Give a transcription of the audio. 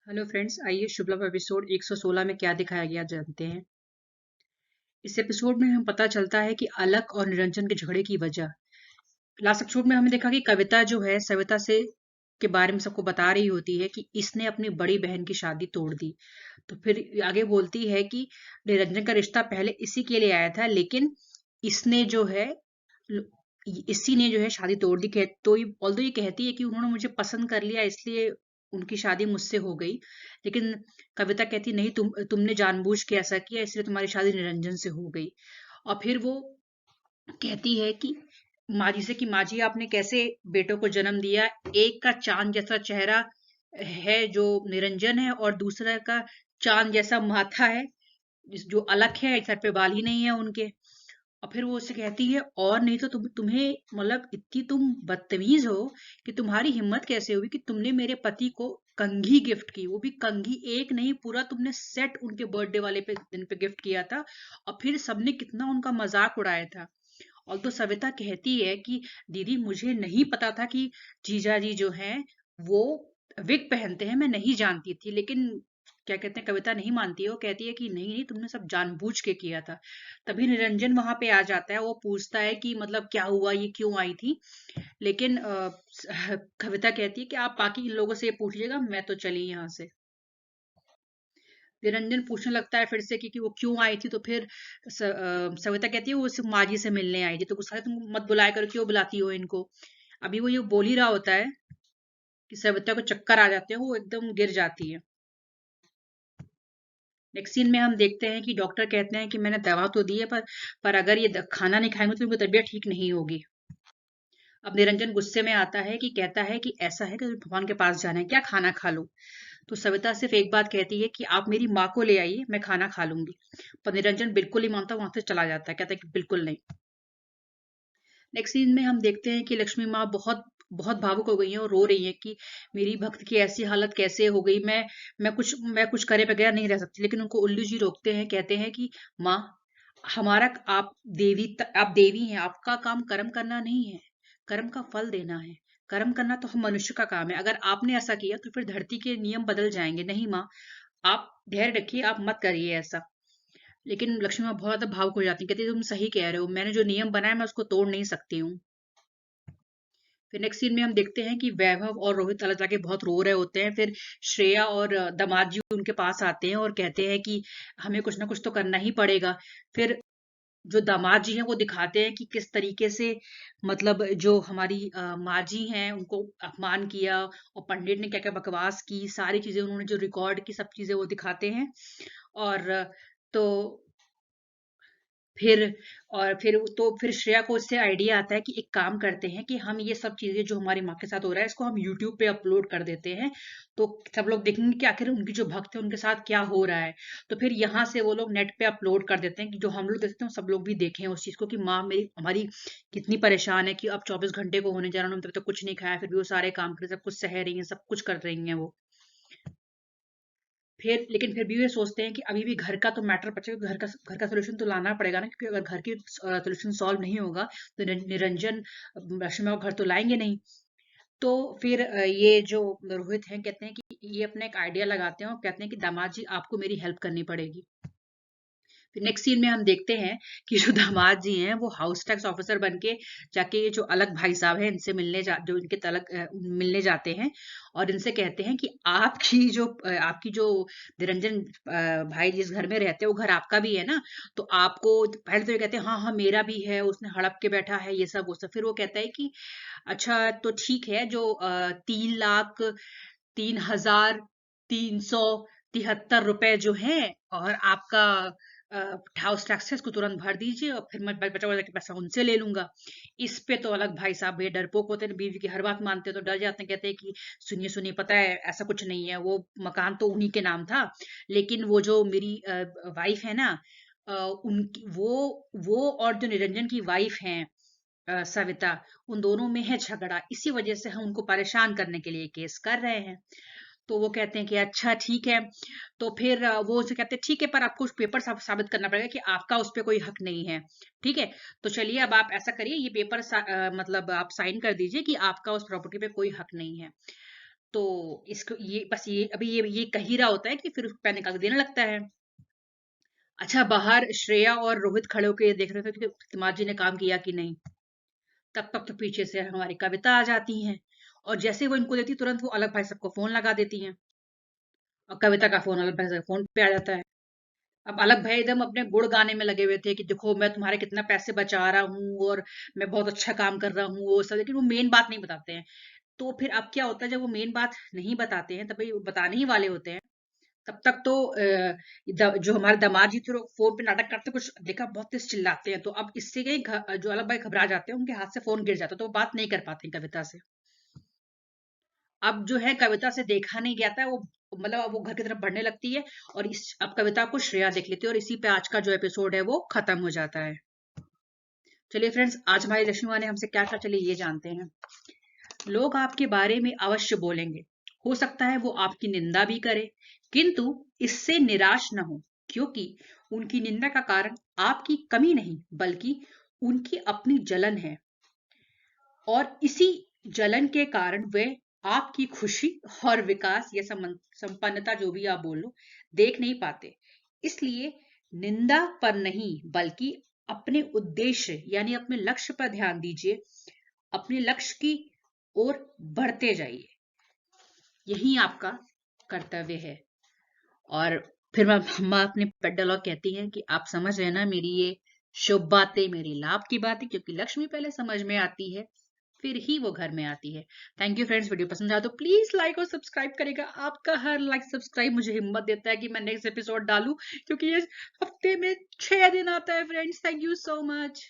Hello friends, आइए शुभ लाभ episode 116 में क्या दिखाया गया जानते हैं। इस एपिसोड में हमें पता चलता है कि अलक और निरंजन के झगड़े की वजह। लास्ट एपिसोड में हमने देखा कि कविता जो है सविता से के बारे में सबको बता रही होती है कि इसने अपनी बड़ी बहन की शादी तोड़ दी। तो फिर आगे बोलती है कि निरंजन का रिश्ता पहले इसी के लिए आया था, लेकिन इसने जो है इसी ने जो है शादी तोड़ दी। तो ऑल्दो ये कहती है कि उन्होंने मुझे पसंद कर लिया इसलिए उनकी शादी मुझसे हो गई, लेकिन कविता कहती नहीं, तुमने जानबूझ के ऐसा किया इसलिए तुम्हारी शादी निरंजन से हो गई। और फिर वो कहती है कि माँ जी से कि माँ जी आपने कैसे बेटों को जन्म दिया। एक का चांद जैसा चेहरा है जो निरंजन है, और दूसरा का चांद जैसा माथा है जो अलग है, सर पे बाल ही नहीं है उनके। और फिर वो उससे कहती है और नहीं तो तुम्हें मतलब इतनी तुम बदतमीज हो कि तुम्हारी हिम्मत कैसे हुई कि तुमने मेरे पति को कंघी गिफ्ट की, वो भी कंघी एक नहीं पूरा तुमने सेट उनके बर्थडे वाले दिन पे गिफ्ट किया था। और फिर सबने कितना उनका मजाक उड़ाया था। और तो सविता कहती है कि दीदी मुझे नहीं पता था कि जीजा जी जो हैं वो विग पहनते हैं, मैं नहीं जानती थी। लेकिन क्या कहते हैं, कविता नहीं मानती है, वो कहती है कि नहीं नहीं तुमने सब जानबूझ के किया था। तभी निरंजन वहां पे आ जाता है, वो पूछता है कि मतलब क्या हुआ, ये क्यों आई थी। लेकिन कविता कहती है कि आप बाकी इन लोगों से ये पूछ लीजिएगा, मैं तो चली यहाँ से। निरंजन पूछने लगता है फिर से कि वो क्यों आई थी। तो फिर सविता कहती है वो सिर्फ माँ जी से मिलने आई थी। तो गुस्सा है, तुम मत बुलाया करो, क्यों बुलाती हो इनको। अभी वो ये बोल ही रहा होता है कि सविता को चक्कर आ जाते हैं, वो एकदम गिर जाती है। नेक्स्ट सीन में हम देखते हैं कि डॉक्टर कहते हैं कि मैंने दवा तो दी है, पर अगर ये खाना नहीं खाएंगे तो उनकी तबीयत ठीक नहीं होगी। अब निरंजन गुस्से में आता है कि कहता है कि ऐसा है कि तुम्हें भगवान के पास जाना है क्या, खाना खा लो। तो सविता सिर्फ एक बात कहती है कि आप मेरी माँ को ले आइए, मैं खाना खा लूंगी। पर निरंजन बिल्कुल नहीं मानता, वहां से चला जाता है, कहता है कि बिल्कुल नहीं। नेक्स्ट सीन में हम देखते हैं कि लक्ष्मी माँ बहुत बहुत भावुक हो गई है और रो रही है कि मेरी भक्त की ऐसी हालत कैसे हो गई। मैं कुछ करे बगैर नहीं रह सकती। लेकिन उनको उल्लू जी रोकते हैं, कहते हैं कि माँ हमारा आप देवी हैं, आपका काम कर्म करना नहीं है, कर्म का फल देना है। कर्म करना तो हम मनुष्य का काम है। अगर आपने ऐसा किया तो फिर धरती के नियम बदल जाएंगे। नहीं माँ, आप धैर्य रखिए, आप मत करिए ऐसा। लेकिन लक्ष्मी माँ बहुत ज्यादा भावुक हो जाती है, कहती है तुम सही कह रहे हो, मैंने जो नियम बनाया मैं उसको तोड़ नहीं सकती हूँ। फिर नेक्स्ट सीन में हम देखते हैं कि वैभव और रोहित अलग जाके बहुत रो रहे होते हैं। फिर श्रेया और दामाद जी उनके पास आते हैं और कहते हैं कि हमें कुछ ना कुछ तो करना ही पड़ेगा। फिर जो दामाद जी हैं वो दिखाते हैं कि किस तरीके से मतलब जो हमारी माँ जी हैं उनको अपमान किया, और पंडित ने क्या क्या बकवास की, सारी चीजें उन्होंने जो रिकॉर्ड की सब चीजें वो दिखाते हैं। और तो फिर फिर श्रेया को इससे आइडिया आता है कि एक काम करते हैं कि हम ये सब चीजें जो हमारी माँ के साथ हो रहा है इसको हम यूट्यूब पे अपलोड कर देते हैं। तो सब लोग देखेंगे कि आखिर उनकी जो भक्त है उनके साथ क्या हो रहा है। तो फिर यहाँ से वो लोग नेट पे अपलोड कर देते हैं कि जो हम लोग देखते हैं सब लोग भी देखें उस चीज को, कि माँ मेरी हमारी कितनी परेशान है, कि अब 24 घंटे को होने जा रहा है, उन्होंने तब तक कुछ नहीं खाया फिर भी वो सारे काम कर सब कुछ सह रही है, सब कुछ कर रही है वो। फिर लेकिन फिर भी वे सोचते हैं कि अभी भी घर का तो मैटर बचेगा, घर का सोल्यूशन तो लाना पड़ेगा ना, क्योंकि अगर घर की सोल्यूशन सॉल्व नहीं होगा तो निरंजन रश्मि का घर तो लाएंगे नहीं। तो फिर ये जो रोहित हैं कहते हैं कि ये अपना एक आइडिया लगाते हैं और कहते हैं कि दामाद जी आपको मेरी हेल्प करनी पड़ेगी। फिर नेक्स्ट सीन में हम देखते हैं कि जो दामाद जी हैं वो हाउस टैक्स ऑफिसर बन के जाके ये जो अलग भाई साहब हैं इनसे जो इनके तलक मिलने जाते हैं। और इनसे कहते हैं कि आपकी जो निरंजन भाई जिस घर में रहते हैं वो घर आपका भी है ना। तो आपको पहले तो ये कहते हैं हाँ हाँ मेरा भी है, उसने हड़प के बैठा है, ये सब वो सब। फिर वो कहता है कि अच्छा तो ठीक है, जो 3,03,373 जो है और आपका हाउस टैक्स है इसको तुरंत भर दीजिए, और फिर मैं बचा हुआ जाके पैसा उनसे ले लूंगा। इस पे तो अलग भाई साहब ये डरपोक होते हैं, बीवी की हर बात मानते हैं, तो डर जाते हैं, कहते हैं कि सुनिए सुनिए पता है ऐसा कुछ नहीं है, वो मकान तो उन्हीं के नाम था, लेकिन वो जो मेरी वाइफ है ना, उनकी वो और जो निरंजन की वाइफ है सविता, उन दोनों में है झगड़ा, इसी वजह से हम उनको परेशान करने के लिए केस कर रहे हैं। तो वो कहते हैं कि अच्छा ठीक है। तो फिर वो उसे कहते हैं ठीक है, पर आपको उस पेपर साबित करना पड़ेगा कि आपका उस पे कोई हक नहीं है। ठीक है, तो चलिए अब आप ऐसा करिए, ये पेपर मतलब आप साइन कर दीजिए कि आपका उस प्रॉपर्टी पे कोई हक नहीं है। तो इसको ये बस ये अभी ये कह ही रहा होता है कि फिर उसको पेन निकाल के देने लगता है। अच्छा, बाहर श्रेया और रोहित खड़े होकर देख रहे थे कि तिमार जी ने काम किया कि नहीं। तब तक तो पीछे से हमारी कविता आ जाती हैं, और जैसे वो इनको देती तुरंत वो अलग भाई सबको फोन लगा देती हैं, और कविता का फोन अलग भाई से फोन पे आ जाता है। अब अलग भाई एकदम अपने गुण गाने में लगे हुए थे कि देखो मैं तुम्हारे कितना पैसे बचा रहा हूँ और मैं बहुत अच्छा काम कर रहा हूँ वो सब, लेकिन वो मेन बात नहीं बताते हैं। तो फिर अब क्या होता है, जब वो मेन बात नहीं बताते हैं, तब भाई वो बताने ही वाले होते हैं, तब तक तो जो हमारे दामाद जी थे फोन पे नाटक करते कुछ देखा बहुत तेज चिल्लाते हैं, तो अब इससे कहीं जो अलग भाई घबरा जाते हैं, उनके हाथ से फोन गिर जाता है, तो वो बात नहीं कर पाते हैं कविता से। अब जो है कविता से देखा नहीं गया था वो, मतलब अब वो घर की तरफ बढ़ने लगती है, और इस अब कविता को श्रेया देख लेती है, और इसी पे आज का जो एपिसोड है वो खत्म हो जाता है। चलिए फ्रेंड्स, आज हमारी रश्मि माँ ने हमसे क्या कहा, चलिए ये जानते हैं। लोग आपके बारे में अवश्य बोलेंगे, हो सकता है वो आपकी निंदा भी करे, किंतु इससे निराश न हो, क्योंकि उनकी निंदा का कारण आपकी कमी नहीं बल्कि उनकी अपनी जलन है, और इसी जलन के कारण वे आपकी खुशी और विकास या संपन्नता, जो भी आप बोलो, देख नहीं पाते। इसलिए निंदा पर नहीं बल्कि अपने उद्देश्य यानी अपने लक्ष्य पर ध्यान दीजिए, अपने लक्ष्य की ओर बढ़ते जाइए, यही आपका कर्तव्य है। और फिर माँ अपने पेट डायलॉग कहती हैं कि आप समझ रहे हैं ना मेरी ये शुभ बातें, मेरी लाभ की बातें, क्योंकि लक्ष्मी पहले समझ में आती है, फिर ही वो घर में आती है। थैंक यू फ्रेंड्स, वीडियो पसंद आया तो प्लीज लाइक और सब्सक्राइब करेगा। आपका हर लाइक सब्सक्राइब मुझे हिम्मत देता है कि मैं नेक्स्ट एपिसोड डालूं, क्योंकि ये हफ्ते में 6 दिन आता है friends. Thank you so much.